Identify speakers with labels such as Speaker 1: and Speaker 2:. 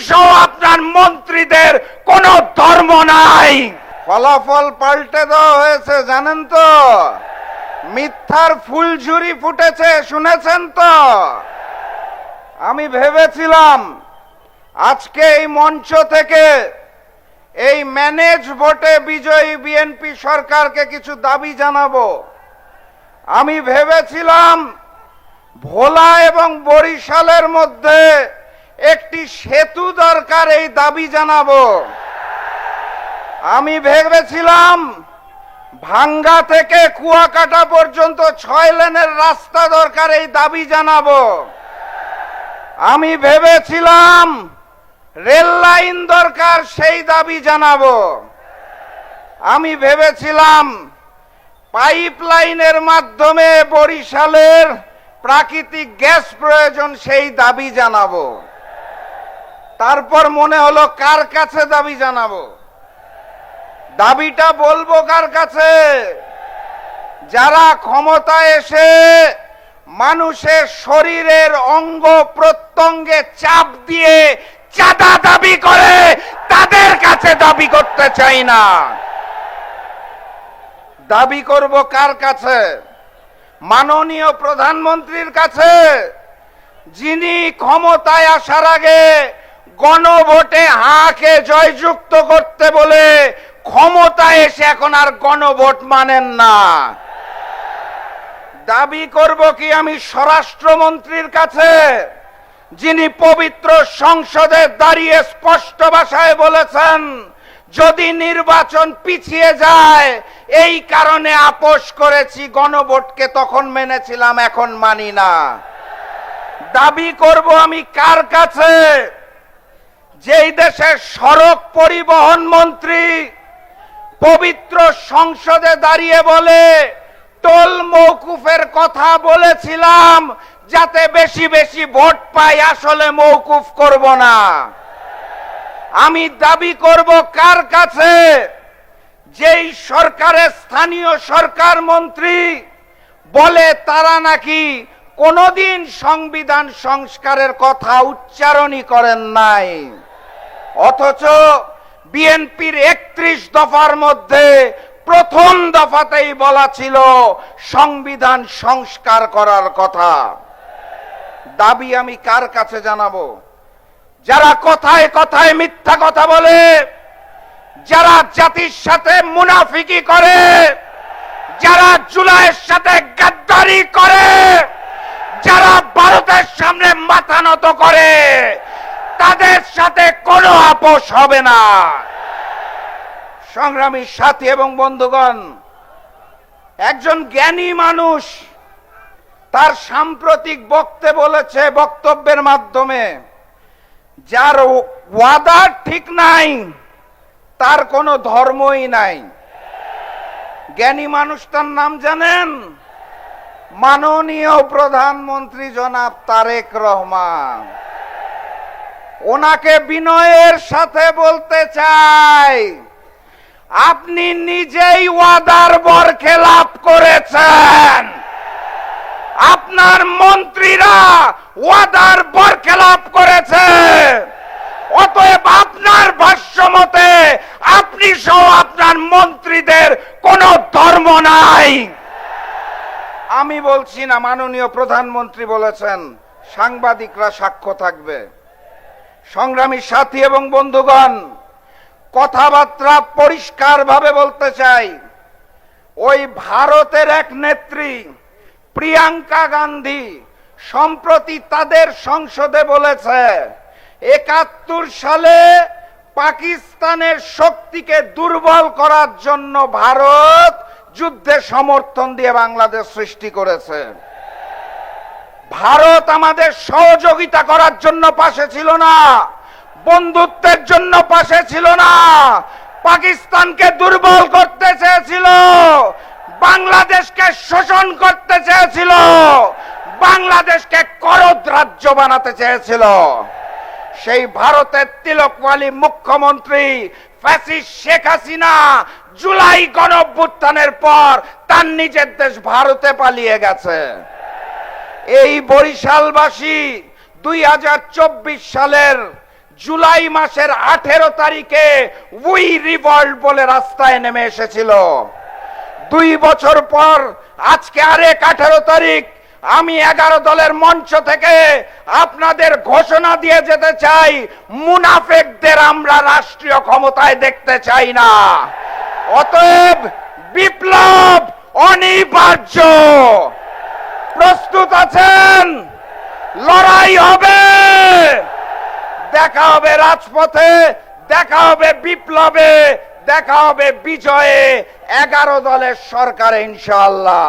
Speaker 1: সহ আপনার মন্ত্রীদের কোনো ধর্ম নাই।
Speaker 2: ফলাফল পাল্টে দেওয়া হয়েছে জানেন তো, মিথ্যার ফুলঝুরি ফুটেছে শুনেছেন তো। আমি ভেবেছিলাম আজকে এই মঞ্চ থেকে এই ম্যানেজ ভোটে বিজয়ী বিএনপি সরকারকে কিছু দাবি জানাবো। আমি ভেবেছিলাম ভোলা এবং বরিশালের মধ্যে একটি সেতু দরকার, এই দাবি জানাবো। আমি ভেবেছিলাম ভাঙ্গা থেকে কুয়াকাটা পর্যন্ত 6 লেনের রাস্তা দরকার, এই দাবি জানাবো। আমি ভেবেছিলাম রেল লাইন দরকার, সেই দাবি জানাবো। আমি ভেবেছিলাম পাইপ লাইনের মাধ্যমে বরিশালের প্রাকৃতিক গ্যাস প্রয়োজন, সেই দাবি জানাবো। তারপর মনে হলো কার কাছে দাবি জানাবো, দাবিটা বলবো কার কাছে? যারা ক্ষমতায় এসে মানুষের শরীরের অঙ্গ প্রত্যঙ্গে চাপ দিয়ে চাঁদা দাবি করে, তাদের কাছে দাবি করতে চাই না। দাবি করব কার কাছে? মাননীয় প্রধানমন্ত্রীর কাছে, যিনি ক্ষমতায় আসার আগে গণভোটে হাকে জয়যুক্ত করতে বলে ক্ষমতায় এসে এখন আর গণভোট মানেন না। দাবি করব কি আমি স্বরাষ্ট্রমন্ত্রীর কাছে, যিনি পবিত্র সংসদে দাঁড়িয়ে স্পষ্ট ভাষায় বলেছেন যদি নির্বাচন পিছিয়ে যায় এই কারণে আপোষ করেছি, গণভোটকে তখন মেনেছিলাম এখন মানি না। দাবি করব আমি কার কাছে? যেই দেশের সড়ক পরিবহন মন্ত্রী পবিত্র সংসদে দাঁড়িয়ে বলে টোল মওকুফের কথা বলেছিলাম যাতে বেশি বেশি ভোট পাই, আসলে মওকুফ করব না। আমি দাবি করব কার কাছে? যেই সরকারের স্থানীয় সরকার মন্ত্রী বলে তারা নাকি কোনোদিন সংবিধান সংস্কারের কথা উচ্চারণই করেন নাই, অথচ বিএনপির 31 দফার মধ্যে প্রথম দফাতেই বলা ছিল সংবিধান সংস্কার করার কথা। দাবি আমি কার কাছে জানাবো? যারা কথায় কথায় মিথ্যা কথা বলে, যারা জাতির সাথে মুনাফিকি করে, যারা জুলাইয়ের সাথে গাদ্দারি করে, যারা ভারতের সামনে মাথা নত করে, তাদের সাথে কোনো আপোষ হবে না। সংগ্রামী সাথী এবং বন্ধুগণ, একজন জ্ঞানী মানুষ তার সাম্প্রতিক বক্তব্যের মাধ্যমে যার ওয়াদা ঠিক নাই তার কোনো ধর্মই নাই। জ্ঞানী মানুষটার নাম জানেন? মাননীয় প্রধানমন্ত্রী জনাব তারেক রহমান। ওনাকে বিনয়ের সাথে বলতে চাই, আপনি নিজেই ওয়াদার বরখেলাপ করেছেন, আপনার মন্ত্রীরা ওয়াদার বরখেলাপ করেছে। অতএব আপনার ভাষ্য মতে আপনি সহ আপনার মন্ত্রীদের কোনো ধর্ম নাই। আমি বলছি না, মাননীয় প্রধানমন্ত্রী বলেছেন, সাংবাদিকরা সাক্ষ্য থাকবে। সংগ্রামী সাথী এবং বন্ধুগণ, কথাবার্তা পরিষ্কারভাবে বলতে চাই, ওই ভারতের এক নেত্রী প্রিয়াঙ্কা গান্ধী সম্প্রতি তাদের সংসদে বলেছে ৭১ সালে পাকিস্তানের শক্তিকে দুর্বল করার জন্য ভারত যুদ্ধে সমর্থন দিয়ে বাংলাদেশ সৃষ্টি করেছে। ভারত আমাদের সহযোগিতা করার জন্য পাশে ছিল না, বন্ধুত্বের জন্য পাশে ছিল না, পাকিস্তানকে দুর্বল করতে চেয়েছিল, বাংলাদেশকে শোষণ করতে চেয়েছিল, বাংলাদেশকে করদ রাজ্য বানাতে চেয়েছিল। সেই ভারতের তিলকওয়ালী মুখ্যমন্ত্রী ফ্যাসিস্ট শেখ হাসিনা জুলাই গণঅভ্যুত্থানের পর তার নিজের দেশ ভারতে পালিয়ে গেছে। এই বরিশালবাসী 2024 সালের জুলাই মাসের 18 তারিখে উই রিভল্ট বলে রাস্তায় নেমে এসেছিল। 2 বছর পর আজকে আরেক 18 তারিখ আমি 11 দলের মঞ্চ থেকে আপনাদের ঘোষণা দিয়ে যেতে চাই, মুনাফেকদের আমরা রাষ্ট্রীয় ক্ষমতায় দেখতে চাই না। অতএব বিপ্লব অনিবার্য। প্রস্তুত আছেন? লড়াই হবে, দেখা হবে রাজপথে, দেখা হবে বিপ্লবে, দেখা হবে বিজয়ে 11 দলের সরকারে ইনশাআল্লাহ।